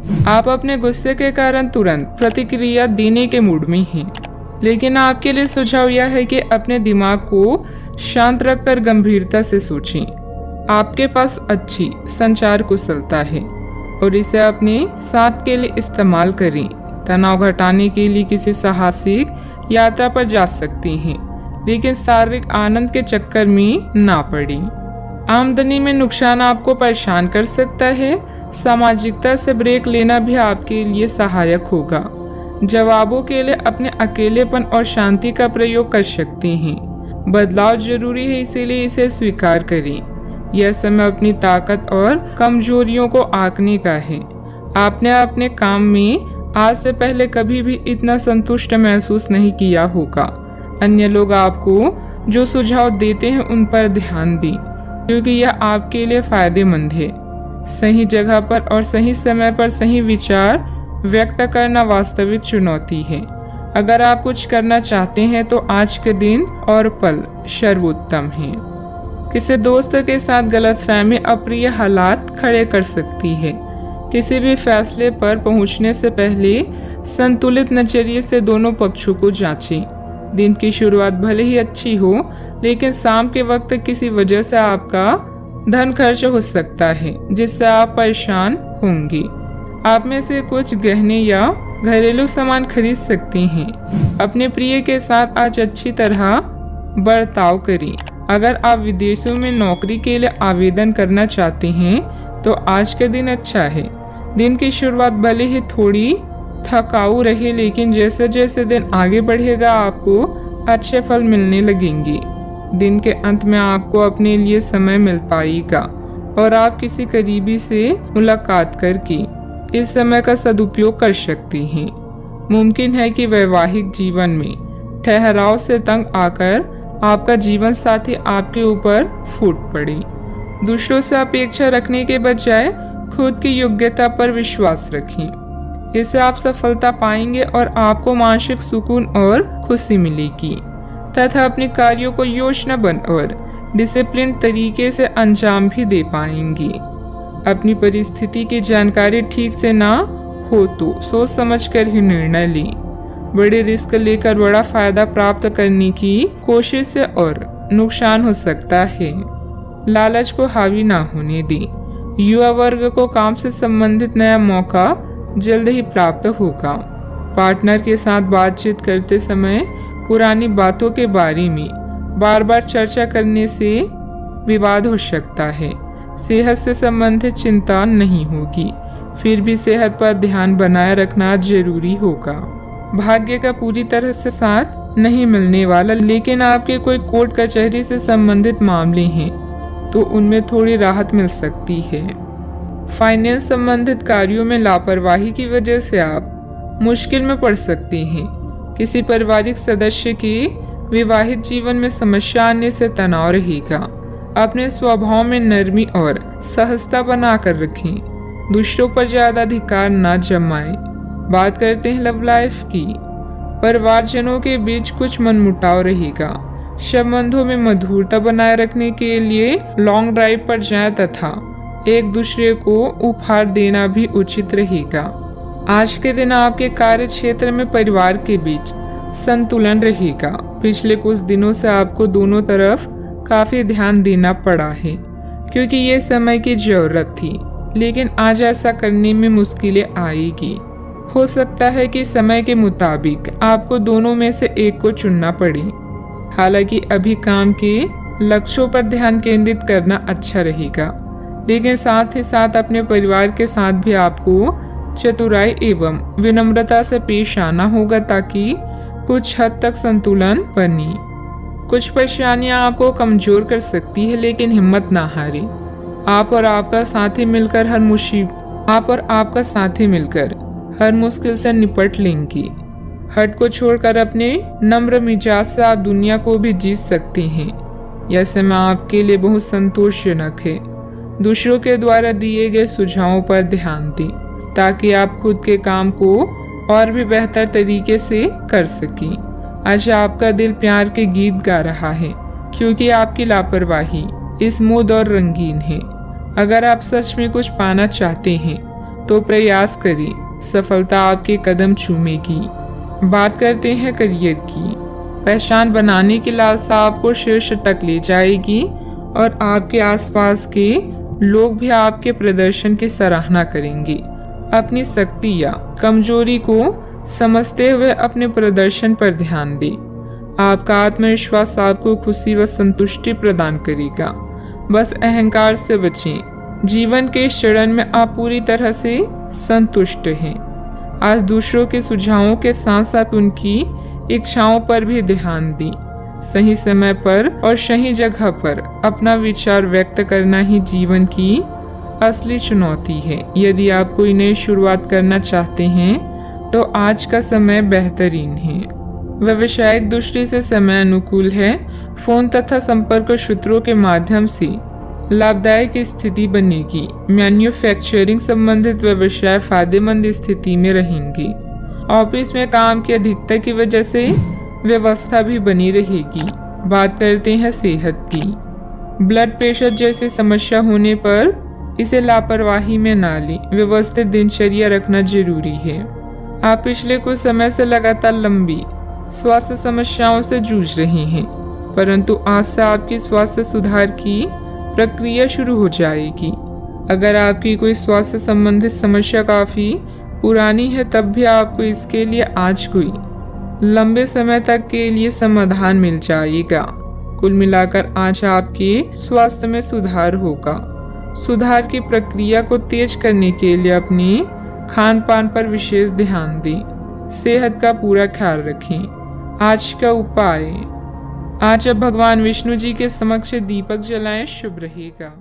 आप अपने गुस्से के कारण तुरंत प्रतिक्रिया देने के मूड में हैं, लेकिन आपके लिए सुझाव यह है कि अपने दिमाग को शांत रखकर गंभीरता से सोचें। आपके पास अच्छी संचार कुशलता है और इसे अपने साथ के लिए इस्तेमाल करें। तनाव घटाने के लिए किसी साहसिक यात्रा पर जा सकते हैं, लेकिन शारीरिक आनंद के चक्कर में ना पड़ें। आमदनी में नुकसान आपको परेशान कर सकता है। सामाजिकता से ब्रेक लेना भी आपके लिए सहायक होगा। जवाबों के लिए अपने अकेलेपन और शांति का प्रयोग कर सकते हैं। बदलाव जरूरी है, इसीलिए इसे स्वीकार करें। यह समय अपनी ताकत और कमजोरियों को आंकने का है। आपने अपने काम में आज से पहले कभी भी इतना संतुष्ट महसूस नहीं किया होगा। अन्य लोग आपको जो सुझाव देते हैं उन पर ध्यान दें, क्योंकि यह आपके लिए फायदेमंद है। सही जगह पर और सही समय पर सही विचार व्यक्त करना वास्तविक चुनौती है। अगर आप कुछ करना चाहते हैं तो आज के दिन और पल सर्वोत्तम है। किसी दोस्त के साथ गलतफहमी अप्रिय हालात खड़े कर सकती है। किसी भी फैसले पर पहुंचने से पहले संतुलित नजरिए से दोनों पक्षों को जांचें। दिन की शुरुआत भले ही अच्छी हो, लेकिन शाम के वक्त किसी वजह से आपका धन खर्च हो सकता है, जिससे आप परेशान होंगे। आप में से कुछ गहने या घरेलू सामान खरीद सकते हैं। अपने प्रिय के साथ आज अच्छी तरह बर्ताव करें। अगर आप विदेशों में नौकरी के लिए आवेदन करना चाहते हैं तो आज का दिन अच्छा है। दिन की शुरुआत भले ही थोड़ी थकाऊ रहे, लेकिन जैसे जैसे दिन आगे बढ़ेगा आपको अच्छे फल मिलने लगेंगे। दिन के अंत में आपको अपने लिए समय मिल पाएगा और आप किसी करीबी से मुलाकात करके इस समय का सदुपयोग कर सकते हैं। मुमकिन है कि वैवाहिक जीवन में ठहराव से तंग आकर आपका जीवन साथी आपके ऊपर फूट पड़े। दूसरों से अपेक्षा रखने के बजाय खुद की योग्यता पर विश्वास रखें। इससे आप सफलता पाएंगे और आपको मानसिक सुकून और खुशी मिलेगी तथा अपने कार्यों को योजनाबद्ध और डिसिप्लिन तरीके से अंजाम भी दे पाएंगी। अपनी परिस्थिति की जानकारी ठीक से ना हो तो सोच समझकर ही निर्णय लें। बड़े रिस्क लेकर बड़ा फायदा प्राप्त करने की कोशिश से और नुकसान हो सकता है। लालच को हावी ना होने दें। युवा वर्ग को काम से संबंधित नया मौका जल्द ही प्राप्त होगा। पार्टनर के साथ बातचीत करते समय पुरानी बातों के बारे में बार बार चर्चा करने से विवाद हो सकता है। सेहत से संबंधित चिंता नहीं होगी, फिर भी सेहत पर ध्यान बनाए रखना जरूरी होगा। भाग्य का पूरी तरह से साथ नहीं मिलने वाला, लेकिन आपके कोई कोर्ट कचहरी से संबंधित मामले हैं तो उनमें थोड़ी राहत मिल सकती है। फाइनेंस संबंधित कार्यों में लापरवाही की वजह से आप मुश्किल में पड़ सकते हैं। किसी पारिवारिक सदस्य के विवाहित जीवन में समस्या आने से तनाव रहेगा। अपने स्वभाव में नरमी और सहजता बनाकर रखें। दूसरों पर ज्यादा अधिकार न जमाएं। बात करते हैं लव लाइफ की। परिवारजनों के बीच कुछ मनमुटाव रहेगा। संबंधों में मधुरता बनाए रखने के लिए लॉन्ग ड्राइव पर जाएं तथा एक दूसरे को उपहार देना भी उचित रहेगा। आज के दिन आपके कार्य क्षेत्र में परिवार के बीच संतुलन रहेगा। पिछले कुछ दिनों से आपको दोनों तरफ काफी ध्यान देना पड़ा है, क्योंकि ये समय की जरूरत थी, लेकिन आज ऐसा करने में मुश्किलें आएगी। हो सकता है कि समय के मुताबिक आपको दोनों में से एक को चुनना पड़े। हालांकि अभी काम के लक्ष्यों पर ध्यान केंद्रित करना अच्छा रहेगा, लेकिन साथ ही साथ अपने परिवार के साथ भी आपको चतुराई एवं विनम्रता से पेश आना होगा ताकि कुछ हद तक संतुलन बने। कुछ परेशानियां आपको कमजोर कर सकती है, लेकिन हिम्मत ना हारे। आप और आपका साथी मिलकर हर मुश्किल से निपट लेंगी। हट को छोड़कर अपने नम्र मिजाज से आप दुनिया को भी जीत सकते हैं। यह समय आपके लिए बहुत संतोषजनक है। दूसरों के द्वारा दिए गए सुझावों पर ध्यान दें ताकि आप खुद के काम को और भी बेहतर तरीके से कर सकें। आज आपका दिल प्यार के गीत गा रहा है, क्योंकि आपकी लापरवाही स्मूथ और रंगीन है। अगर आप सच में कुछ पाना चाहते हैं तो प्रयास करें, सफलता आपके कदम चूमेगी। बात करते हैं करियर की। पहचान बनाने की लालसा आपको शीर्ष तक ले जाएगी और आपके आसपास के लोग भी आपके प्रदर्शन की सराहना करेंगे। अपनी शक्ति या कमजोरी को समझते हुए अपने प्रदर्शन पर ध्यान दें। आपका आत्मविश्वास आपको खुशी व संतुष्टि प्रदान करेगा। बस अहंकार से बचें। जीवन के इस चरण में आप पूरी तरह से संतुष्ट हैं। आज दूसरों के सुझावों के साथ साथ उनकी इच्छाओं पर भी ध्यान दें। सही समय पर और सही जगह पर अपना विचार व्यक्त करना ही जीवन की असली चुनौती है। यदि आप कोई नई शुरुआत करना चाहते हैं तो आज का समय बेहतरीन है। व्यावसायिक दृष्टि से समय अनुकूल है। फोन तथा संपर्क सूत्रों के माध्यम से लाभदायक स्थिति बनेगी। मैन्युफैक्चरिंग संबंधित व्यवसाय फायदेमंद स्थिति में रहेंगे। ऑफिस में काम की अधिकता की वजह से व्यवस्था भी बनी रहेगी। बात करते हैं सेहत की। ब्लड प्रेशर जैसी समस्या होने पर इसे लापरवाही में ना लें। व्यवस्थित दिनचर्या रखना जरूरी है। आप पिछले कुछ समय से लगातार लंबी स्वास्थ्य समस्याओं से जूझ रहे हैं, परंतु आज से आपकी स्वास्थ्य सुधार की प्रक्रिया शुरू हो जाएगी। अगर आपकी कोई स्वास्थ्य संबंधित समस्या काफी पुरानी है तब भी आपको इसके लिए आज कोई लंबे समय तक के लिए समाधान मिल जाएगा। कुल मिलाकर आज आपके स्वास्थ्य में सुधार होगा। सुधार की प्रक्रिया को तेज करने के लिए अपने खान पान पर विशेष ध्यान दें। सेहत का पूरा ख्याल रखें। आज का उपाय, आज अब भगवान विष्णु जी के समक्ष दीपक जलाएं, शुभ रहेगा।